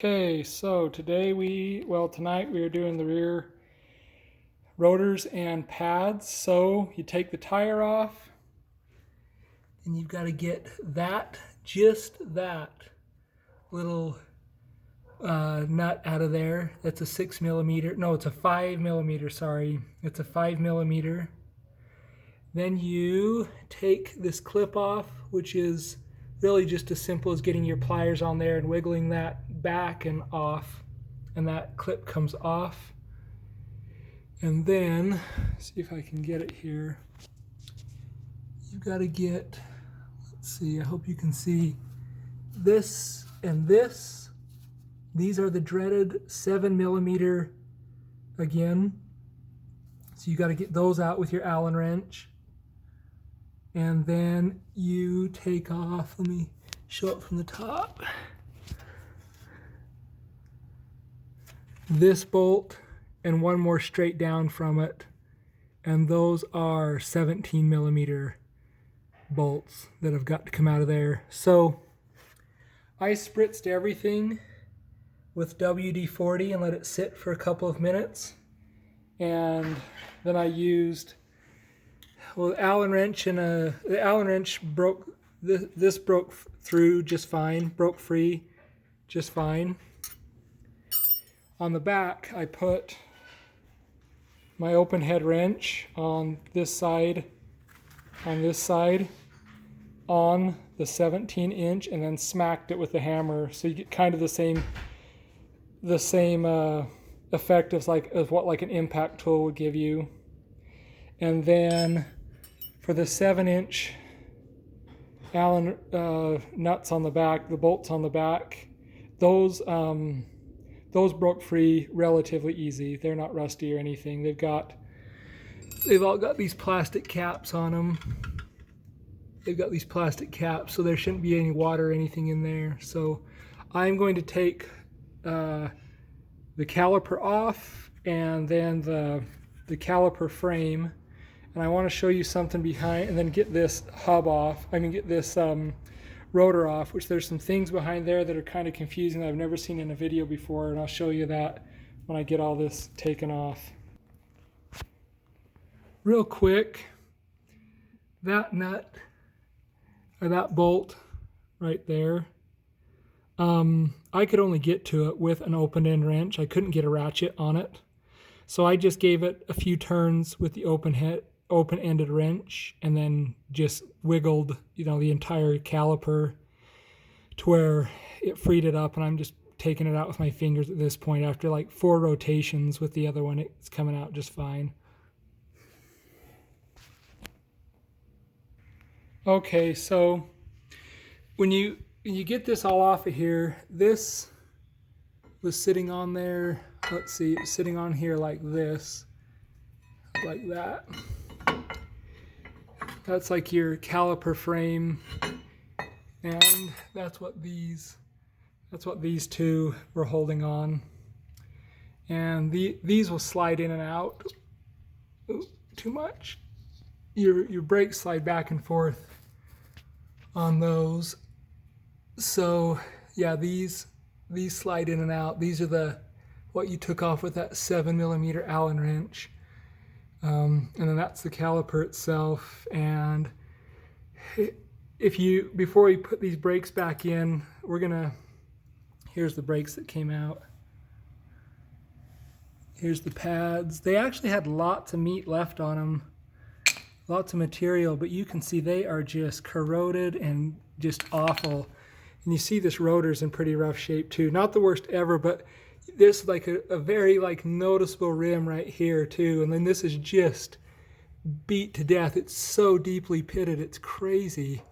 Okay, so tonight we are doing the rear rotors and pads. So you take the tire off and you've got to get just that little nut out of there. That's a 6mm. No, it's a 5mm, sorry. It's a 5mm. Then you take this clip off, which is really just as simple as getting your pliers on there and wiggling that back and off, and that clip comes off. And then, see if I can get it here. You've got to get, let's see, I hope you can see this and this. These are the dreaded 7mm again. So you got to get those out with your Allen wrench. And then you take off, let me show it from the top, this bolt and one more straight down from it. And those are 17mm bolts that have got to come out of there. So I spritzed everything with WD-40 and let it sit for a couple of minutes. And then I used, well, the Allen wrench, and the Allen wrench broke, this broke through just fine, broke free just fine. On the back, I put my open head wrench on this side, on the 17-inch, and then smacked it with the hammer, so you get kind of the same effect as what an impact tool would give you. And then for the 7-inch Allen nuts on the back, the bolts on the back, those broke free relatively easy. They're not rusty or anything. They've all got these plastic caps on them. They've got these plastic caps, so there shouldn't be any water or anything in there. So I'm going to take the caliper off, and then the caliper frame, and I want to show you something behind, and then get this hub off. Get this rotor off, which there's some things behind there that are kind of confusing that I've never seen in a video before, and I'll show you that when I get all this taken off. Real quick, that nut, or that bolt right there, I could only get to it with an open-end wrench. I couldn't get a ratchet on it. So I just gave it a few turns with the open-ended wrench, and then just wiggled, the entire caliper to where it freed it up, and I'm just taking it out with my fingers at this point. After like 4 rotations with the other one, it's coming out just fine. Okay, so when you get this all off of here, this was sitting on there, let's see, it's sitting on here like this, like that. That's like your caliper frame, and that's what these two were holding on. And these will slide in and out. Ooh, too much. Your brakes slide back and forth on those. So yeah, these slide in and out. These are what you took off with that 7mm Allen wrench. And then that's the caliper itself. And before we put these brakes back in, here's the brakes that came out. Here's the pads. They actually had lots of meat left on them, lots of material, but you can see they are just corroded and just awful. And you see this rotor's in pretty rough shape too. Not the worst ever, but there's like a very noticeable rim right here too. And then this is just beat to death. It's so deeply pitted, it's crazy.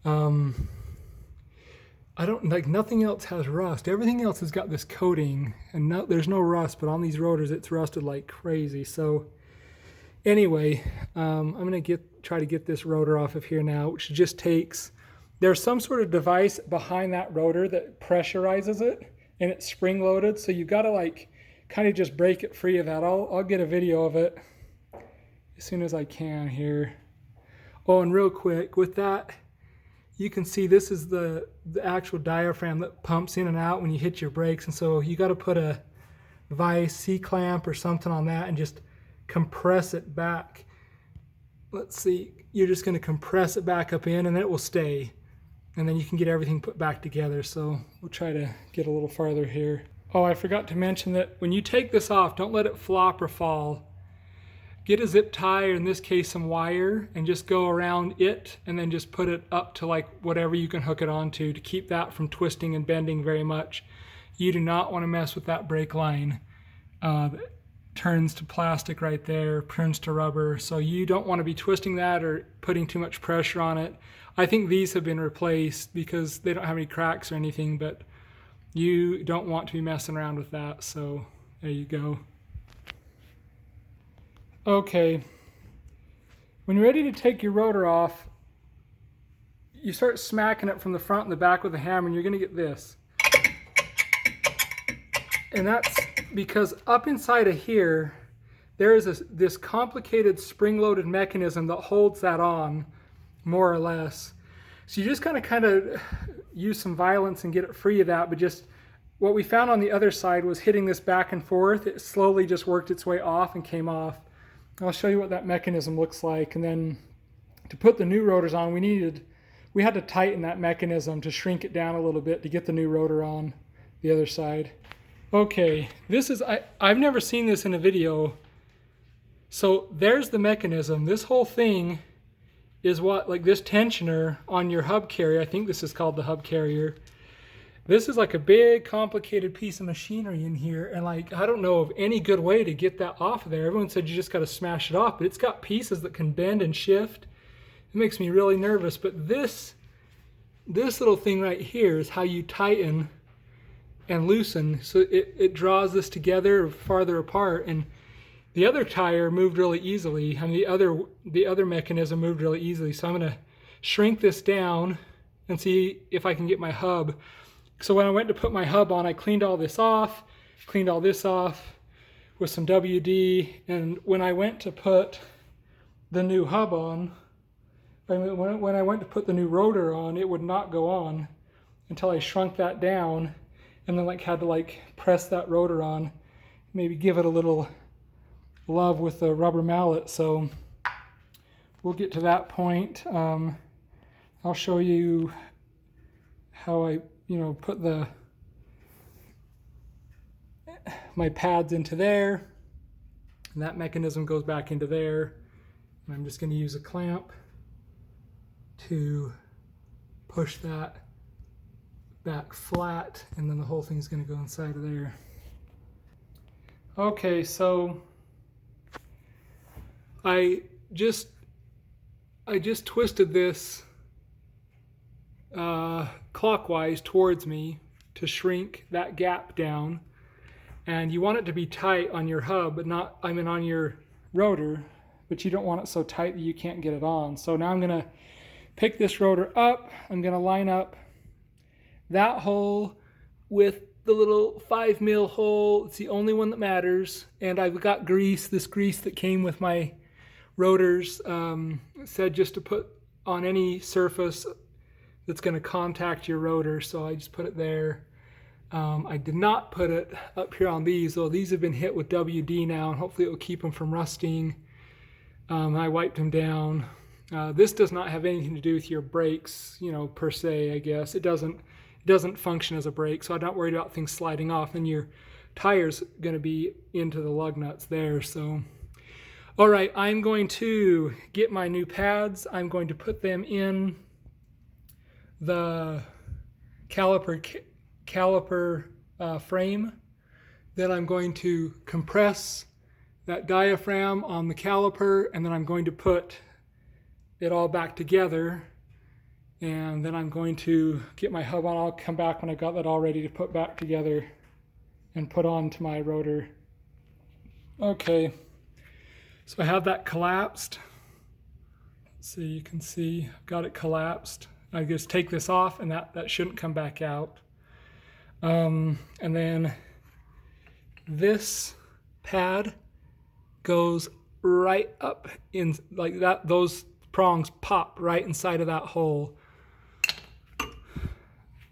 Nothing else has rust. Everything else has got this coating, and there's no rust, but on these rotors it's rusted like crazy. So anyway, I'm gonna try to get this rotor off of here now, which just takes, there's some sort of device behind that rotor that pressurizes it, and it's spring loaded, so you've got to kind of just break it free of that. I'll get a video of it as soon as I can here. Oh, and real quick, with that, you can see this is the actual diaphragm that pumps in and out when you hit your brakes, and so you got to put a vise, C-clamp or something on that and just compress it back. Let's see, you're just going to compress it back up in and then it will stay, and then you can get everything put back together. So we'll try to get a little farther here. Oh, I forgot to mention that when you take this off, don't let it flop or fall. Get a zip tie, or in this case some wire, and just go around it and then just put it up to like whatever you can hook it onto to keep that from twisting and bending very much. You do not want to mess with that brake line. It turns to plastic right there, turns to rubber, so you don't want to be twisting that or putting too much pressure on it. I think these have been replaced because they don't have any cracks or anything, but you don't want to be messing around with that, so there you go. Okay, when you're ready to take your rotor off, you start smacking it from the front and the back with a hammer, and you're going to get this. And that's because up inside of here, there is this complicated spring-loaded mechanism that holds that on, more or less. So you just kind of use some violence and get it free of that, but just what we found on the other side was hitting this back and forth. It slowly just worked its way off and came off. I'll show you what that mechanism looks like, and then to put the new rotors on, we had to tighten that mechanism to shrink it down a little bit to get the new rotor on the other side. Okay, this is, I've never seen this in a video. So there's the mechanism. This whole thing is what, like this tensioner on your hub carrier, I think this is called the hub carrier. This is like a big complicated piece of machinery in here, and like I don't know of any good way to get that off of there. Everyone said you just got to smash it off, but it's got pieces that can bend and shift. It makes me really nervous, but this little thing right here is how you tighten and loosen, so it draws this together farther apart. And the other tire moved really easily, and the other mechanism moved really easily. So I'm going to shrink this down and see if I can get my hub. So when I went to put my hub on, I cleaned all this off, cleaned all this off with some WD, and when I went to put the new hub on, when I went to put the new rotor on, it would not go on until I shrunk that down, and then like had to like press that rotor on, maybe give it a little love with the rubber mallet. So we'll get to that point. I'll show you how I put my pads into there, and that mechanism goes back into there, and I'm just going to use a clamp to push that back flat, and then the whole thing's going to go inside of there. Okay, so I just twisted this clockwise towards me to shrink that gap down, and you want it to be tight on your hub, but not, on your rotor, but you don't want it so tight that you can't get it on. So now I'm going to pick this rotor up. I'm going to line up that hole with the little 5 mil hole. It's the only one that matters, and I've got grease. This grease that came with my rotors said just to put on any surface that's going to contact your rotor, so I just put it there. I did not put it up here on these, though these have been hit with WD now, and hopefully it will keep them from rusting. I wiped them down. This does not have anything to do with your brakes, per se, I guess. It doesn't function as a brake, so I'm not worried about things sliding off, and your tire's going to be into the lug nuts there. So, all right, I'm going to get my new pads. I'm going to put them in the caliper frame. Then I'm going to compress that diaphragm on the caliper, and then I'm going to put it all back together, and then I'm going to get my hub on. I'll come back when I got that all ready to put back together and put onto my rotor. Okay, so I have that collapsed. So you can see I've got it collapsed. I just take this off, and that shouldn't come back out. And then this pad goes right up in like that. Those prongs pop right inside of that hole.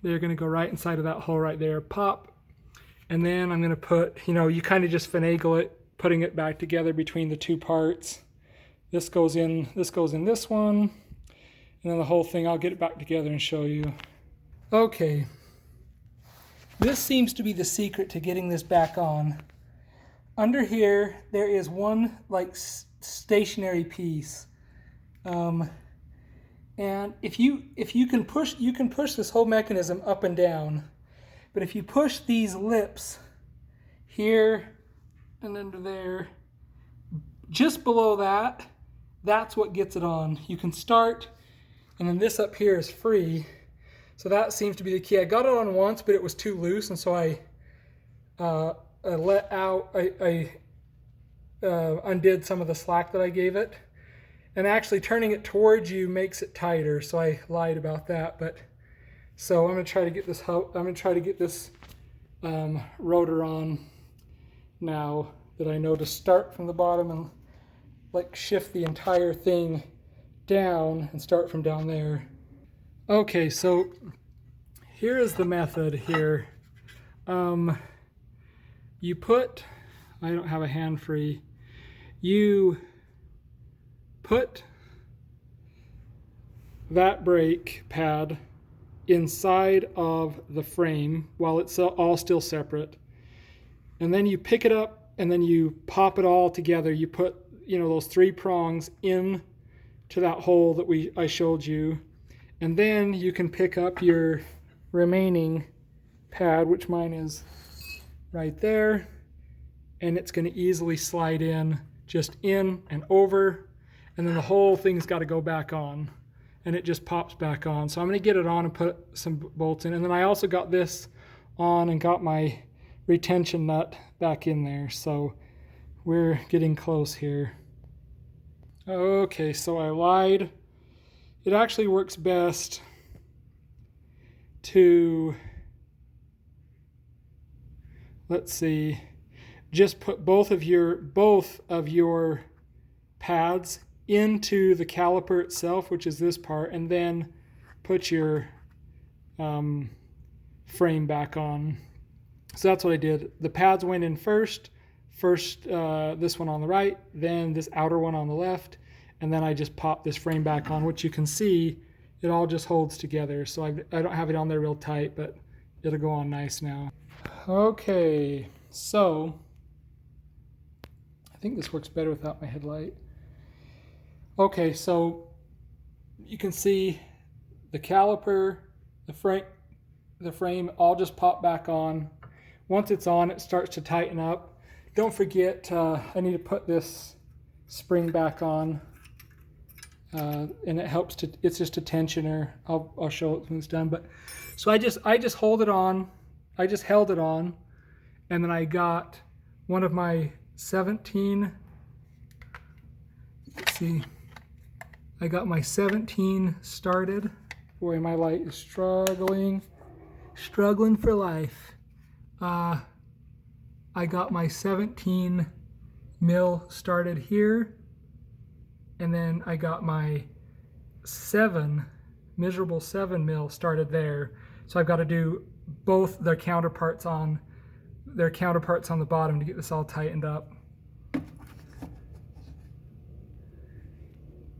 They're going to go right inside of that hole right there. Pop. And then I'm going to put, you kind of just finagle it, putting it back together between the two parts. This goes in this one. And then the whole thing, I'll get it back together and show you. Okay. This seems to be the secret to getting this back on. Under here, there is one like stationary piece. And if you can push this whole mechanism up and down. But if you push these lips here and under there, just below that, that's what gets it on. You can start, and then this up here is free. So that seems to be the key. I got it on once, but it was too loose, and so I undid some of the slack that I gave it. And actually turning it towards you makes it tighter, so I lied about that. But so I'm going to try to get this rotor on now that I know to start from the bottom and like shift the entire thing down and start from down there. Okay, so here is the method here. You put, I don't have a hand free, you put that brake pad inside of the frame while it's all still separate, and then you pick it up and then you pop it all together. You put those 3 prongs in to that hole that I showed you, and then you can pick up your remaining pad, which mine is right there, and it's going to easily slide in, just in and over, and then the whole thing's got to go back on, and it just pops back on. So I'm going to get it on and put some bolts in, and then I also got this on and got my retention nut back in there, so we're getting close here. Okay, so I lied. It actually works best to, let's see, just put both of your pads into the caliper itself, which is this part, and then put your frame back on. So that's what I did. The pads went in first this one on the right, then this outer one on the left, and then I just popped this frame back on, which you can see it all just holds together. So I don't have it on there real tight, but it'll go on nice now. Okay, so I think this works better without my headlight. Okay, so you can see the caliper, the frame all just pop back on. Once it's on, it starts to tighten up. Don't forget, I need to put this spring back on, and it helps to. It's just a tensioner. I'll show it when it's done. But so I just hold it on. I just held it on, and then I got one of my 17. Let's see. I got my 17 started. Boy, my light is struggling for life. I got my 17 mil started here, and then I got my miserable 7 mil started there. So I've got to do both their counterparts on the bottom to get this all tightened up.